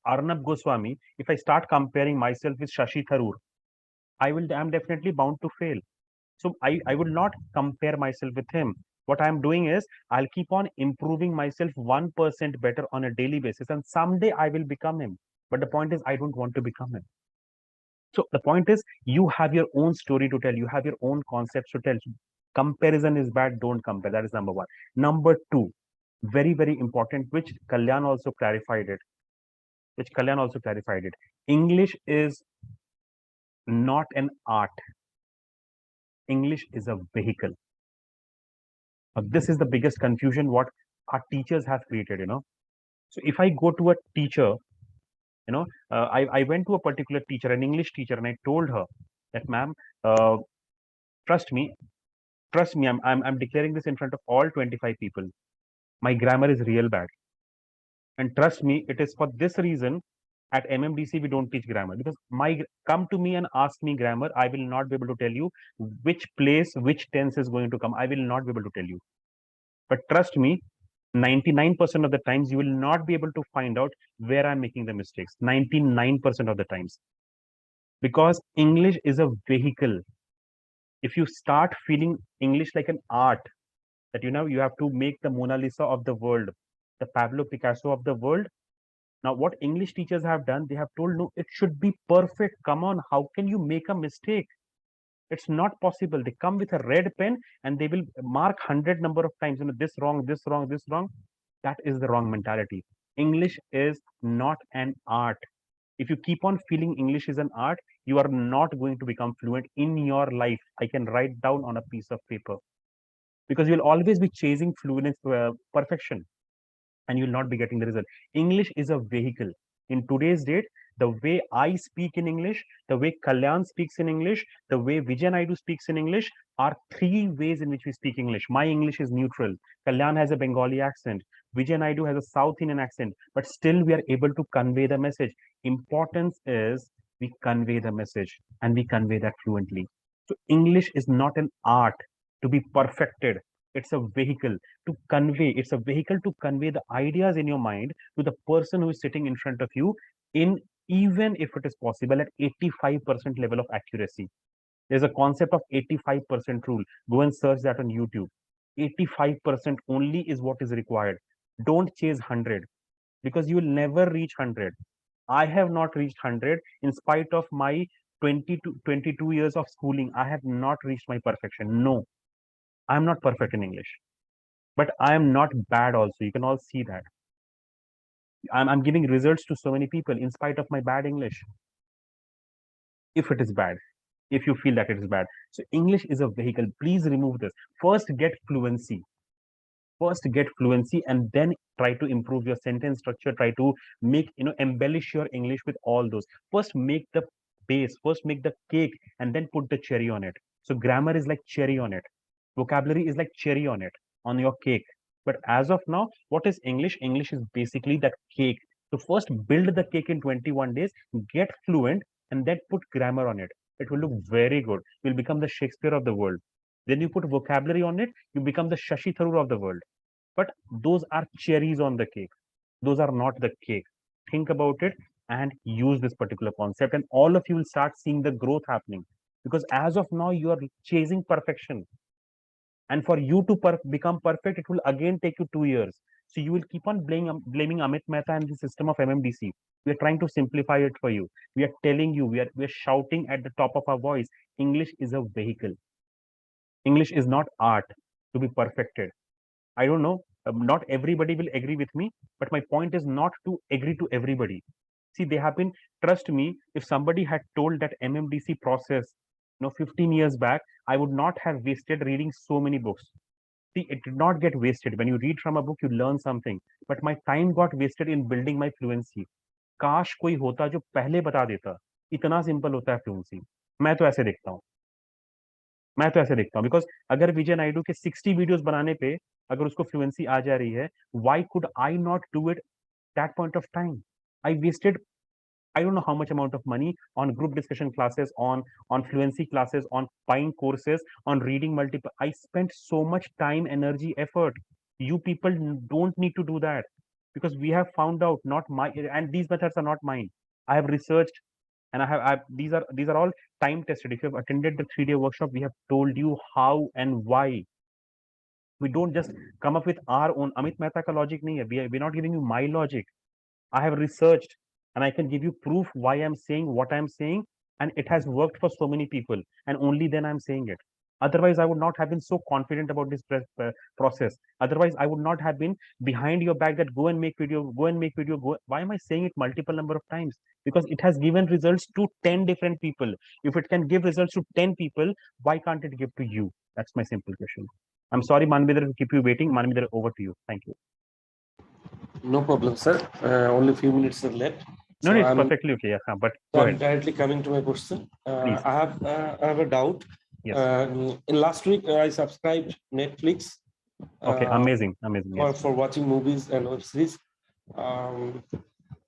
S1: Arnab Goswami, if I start comparing myself with Shashi Tharoor, I'm definitely bound to fail. So I would not compare myself with him. What I'm doing is I'll keep on improving myself 1% better on a daily basis, and someday I will become him. But the point is, I don't want to become him. So the point is, you have your own story to tell, you have your own concepts to tell. Comparison is bad, don't compare. That is number one. Number two, very, very important, which Kalyan also clarified it. English is not an art. English is a vehicle. This is the biggest confusion what our teachers have created. So if I go to a teacher, I went to a particular teacher, an English teacher, and I told her that, ma'am, uh, trust me, I'm declaring this in front of all 25 people. My grammar is real bad. And trust me, it is for this reason at MMDC we don't teach grammar, because come to me and ask me grammar, I will not be able to tell you which place, which tense is going to come. I will not be able to tell you. But trust me, 99% of the times you will not be able to find out where I'm making the mistakes. 99% of the times. Because English is a vehicle. If you start feeling English like an art, that you have to make the Mona Lisa of the world, the Pablo Picasso of the world. Now, what English teachers have done, they have told, no, it should be perfect. Come on, how can you make a mistake? It's not possible. They come with a red pen and they will mark 100 number of times, this wrong, this wrong, this wrong. That is the wrong mentality. English is not an art. If you keep on feeling English is an art, you are not going to become fluent in your life. I can write down on a piece of paper, because you'll always be chasing fluency, perfection, and you'll not be getting the result. English is a vehicle. In today's date, the way I speak in English, the way Kalyan speaks in English, the way Vijay Naidu speaks in English are three ways in which we speak English. My English is neutral. Kalyan has a Bengali accent. Vijay Naidu has a South Indian accent, but still we are able to convey the message. Importance is we convey the message and we convey that fluently. So English is not an art to be perfected. It's a vehicle to convey. It's a vehicle to convey the ideas in your mind to the person who is sitting in front of you in, even if it is possible, at 85% level of accuracy. There's a concept of 85% rule. Go and search that on YouTube. 85% only is what is required. Don't chase 100, because you will never reach 100. I have not reached 100 in spite of my 22 years of schooling. I have not reached my perfection. No, I'm not perfect in English, but I am not bad also. You can all see that. I'm giving results to so many people in spite of my bad English. If it is bad, if you feel that it is bad. So English is a vehicle. Please remove this. First, get fluency. First, get fluency, and then try to improve your sentence structure. Try to make, embellish your English with all those. First, make the base. First, make the cake, and then put the cherry on it. So grammar is like cherry on it. Vocabulary is like cherry on it, on your cake. But as of now, what is English? English is basically that cake. So first, build the cake in 21 days, get fluent, and then put grammar on it. It will look very good. You'll become the Shakespeare of the world. Then you put vocabulary on it, you become the Shashi Tharoor of the world. But those are cherries on the cake. Those are not the cake. Think about it and use this particular concept, and all of you will start seeing the growth happening. Because as of now, you are chasing perfection. And for you to become perfect, it will again take you 2 years. So you will keep on blaming Amit Mehta and the system of MMDC. We are trying to simplify it for you. We are telling you, we are shouting at the top of our voice. English is a vehicle. English is not art to be perfected. I don't know. Not everybody will agree with me, but my point is not to agree to everybody. See, they have been, trust me, if somebody had told that MMDC process, 15 years back, I would not have wasted reading so many books. See, it did not get wasted. When you read from a book, you learn something. But my time got wasted in building my fluency. काश कोई होता जो पहले बता देता. इतना simple होता है फ्लुएंसी. मैं तो ऐसे देखता हूँ. मैं तो ऐसे देखता हूँ, बिकॉज अगर विजय नायडू के 60 वीडियोस बनाने पे अगर उसको फ्लुएंसी आ जा रही है, why could I not do it that point of time? I wasted, I don't know how much amount of money on group discussion classes, on fluency classes, on buying courses, on reading multiple. I spent so much time, energy, effort. You people don't need to do that, because we have found out, not my, and these methods are not mine. I have researched, and these are all time tested. If you have attended the 3-day workshop, we have told you how and why. We don't just come up with our own. Amit Mehta ka logic nahi hai. We're not giving you my logic. I have researched, and I can give you proof why I'm saying what I'm saying, and it has worked for so many people, and only then I'm saying it. Otherwise, I would not have been so confident about this process. Otherwise, I would not have been behind your back that go and make video, go and make video. Go. Why am I saying it multiple number of times? Because it has given results to 10 different people. If it can give results to 10 people, why can't it give to you? That's my simple question. I'm sorry, Manvidar, to keep you waiting. Manvidar, over to you. Thank you.
S6: No problem, sir. Only a few minutes are left.
S1: No,
S6: So
S1: it's
S6: I'm,
S1: perfectly okay. Yeah, but go
S6: I'm
S1: ahead.
S6: directly coming to my question.
S1: Please.
S6: I have a doubt.
S1: Yes.
S6: In last week, I subscribed Netflix.
S1: Okay, amazing. Yes.
S6: For watching movies and web series.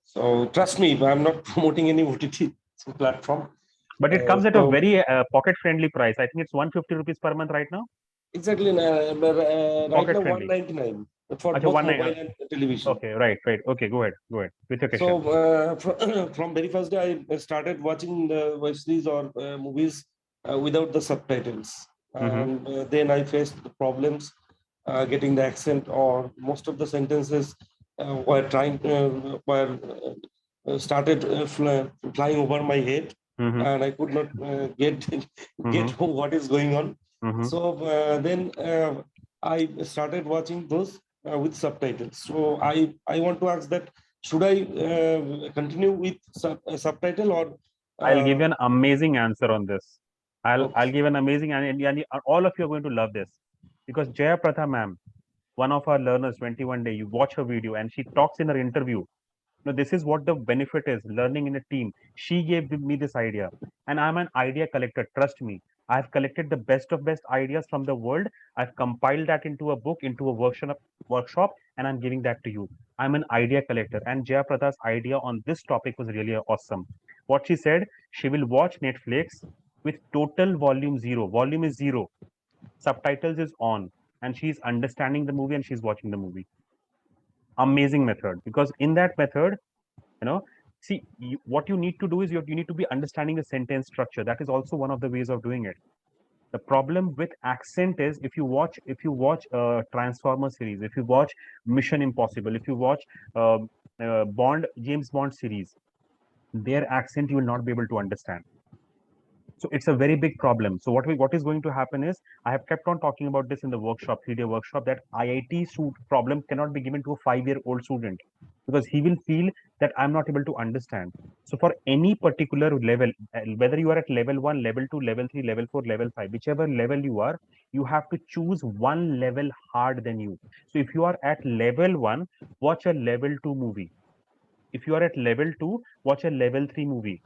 S6: So trust me, I'm not promoting any OTT platform.
S1: But it comes at a very pocket-friendly price. I think it's 150 rupees per month right now.
S6: Exactly. Right
S1: Pocket
S6: now,
S1: friendly.
S6: 199 for
S1: Achha,
S6: both
S1: 199.
S6: mobile and television.
S1: Okay, right. Okay, go ahead. With your question.
S6: So from very first day, I started watching the web series or movies without the subtitles. And then I faced the problems getting the accent, or most of the sentences were started flying over my head, and I could not get what is going on. So then I started watching those with subtitles. So I want to ask that, should I continue with subtitle, or
S1: I'll give you an amazing answer on this. I'll
S6: Okay.
S1: give an amazing, and all of you are going to love this, because Jaya Pratha ma'am, one of our learners, 21 day, you watch her video and she talks in her interview. Now, this is what the benefit is, learning in a team. She gave me this idea, and I'm an idea collector. Trust me, I've collected the best of best ideas from the world. I've compiled that into a book, into a workshop, and I'm giving that to you. I'm an idea collector, and Jaya Pratha's idea on this topic was really awesome. What she said, she will watch Netflix with total volume zero. Volume is zero. Subtitles is on, and she's understanding the movie and she's watching the movie. Amazing method, because in that method, see, what you need to do is you need to be understanding the sentence structure. That is also one of the ways of doing it. The problem with accent is if you watch Transformer series, if you watch Mission Impossible, if you watch James Bond series, their accent you will not be able to understand. So it's a very big problem. So what is going to happen is, I have kept on talking about this in the workshop, 3-day workshop, that IIT problem cannot be given to a 5-year-old student, because he will feel that I'm not able to understand. So for any particular level, whether you are at level 1, level 2, level 3, level 4, level 5, whichever level you are, you have to choose one level hard than you. So if you are at level 1, watch a level 2 movie. If you are at level 2, watch a level 3 movie.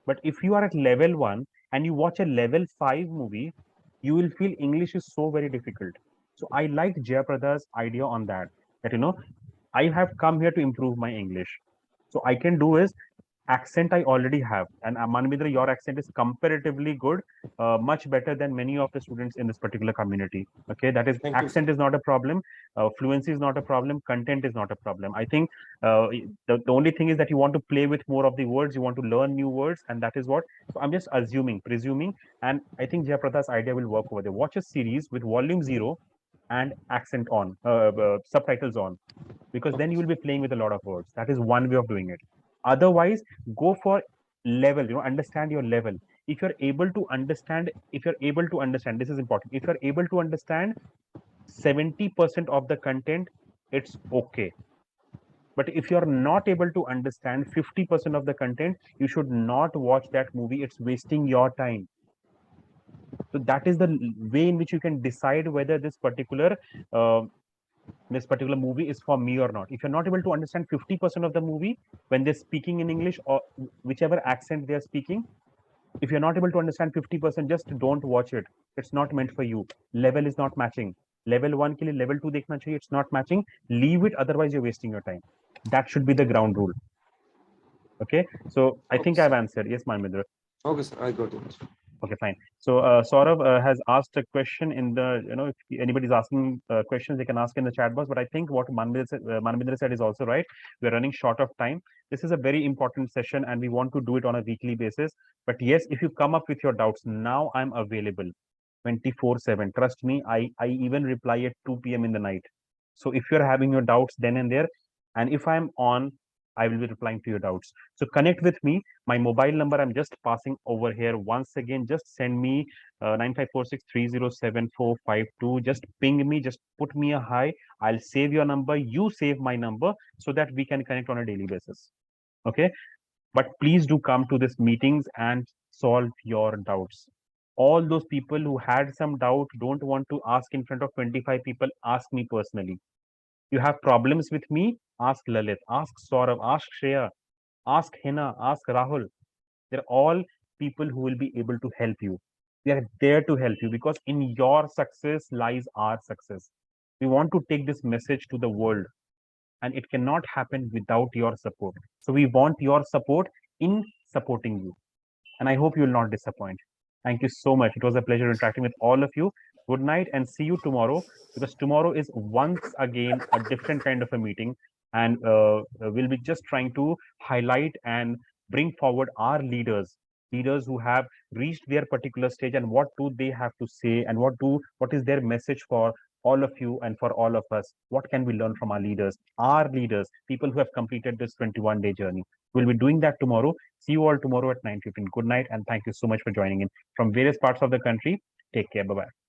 S1: But if you are at level 1 and you watch a level 5 movie, you will feel English is so very difficult. So I like Jayaprada's idea on that, I have come here to improve my English. So I can do is, accent I already have. And Manvidra, your accent is comparatively good, much better than many of the students in this particular community. Okay, that is,
S6: Thank you,
S1: accent
S6: sir.
S1: is not a problem, fluency is not a problem, content is not a problem. I think the only thing is that you want to play with more of the words, you want to learn new words, and that is what. So I'm just presuming, and I think Jayaprada's idea will work over there. Watch a series with volume zero and accent on, subtitles on, because then you will be playing with a lot of words. That is one way of doing it. Otherwise, go for level, understand your level. If you're able to understand, this is important. If you're able to understand 70% of the content, it's okay. But if you're not able to understand 50% of the content, you should not watch that movie. It's wasting your time. So that is the way in which you can decide whether uh, this particular movie is for me or not. If you're not able to understand 50% of the movie when they're speaking in English or whichever accent they're speaking, if you're not able to understand 50%, just don't watch it. It's not meant for you. Level is not matching. Level 1 ke liye level 2 dekhna chahiye. It's not matching. Leave it, otherwise you're wasting your time. That should be the ground rule. Okay, so I
S6: Okay,
S1: think I've
S6: sir.
S1: answered. Yes, Manmidra.
S6: Okay, sir. I got it.
S1: Okay, fine. So Saurav has asked a question in the, if anybody's asking questions, they can ask in the chat box. But I think what Manmindra said is also right. We're running short of time. This is a very important session and we want to do it on a weekly basis. But yes, if you come up with your doubts, now I'm available 24/7. Trust me, I even reply at 2 p.m. in the night. So if you're having your doubts then and there, and if I'm on, I will be replying to your doubts. So connect with me. My mobile number I'm just passing over here once again. Just send me 9546307452. Just ping me. Just put me a hi. I'll save your number. You save my number so that we can connect on a daily basis. Okay. But please do come to these meetings and solve your doubts. All those people who had some doubt, don't want to ask in front of 25 people, ask me personally. You have problems with me, ask Lalit, ask Saurav, ask Shreya, ask Hina, ask Rahul. They're all people who will be able to help you. They are there to help you because in your success lies our success. We want to take this message to the world, and it cannot happen without your support. So we want your support in supporting you. And I hope you will not disappoint. Thank you so much. It was a pleasure interacting with all of you. Good night and see you tomorrow, because tomorrow is once again a different kind of a meeting. And we'll be just trying to highlight and bring forward our leaders who have reached their particular stage, and what do they have to say, and what is their message for all of you and for all of us. What can we learn from our leaders, people who have completed this 21-day journey. We'll be doing that tomorrow. See you all tomorrow at 9:15. Good night, and thank you so much for joining in from various parts of the country. Take care. Bye bye.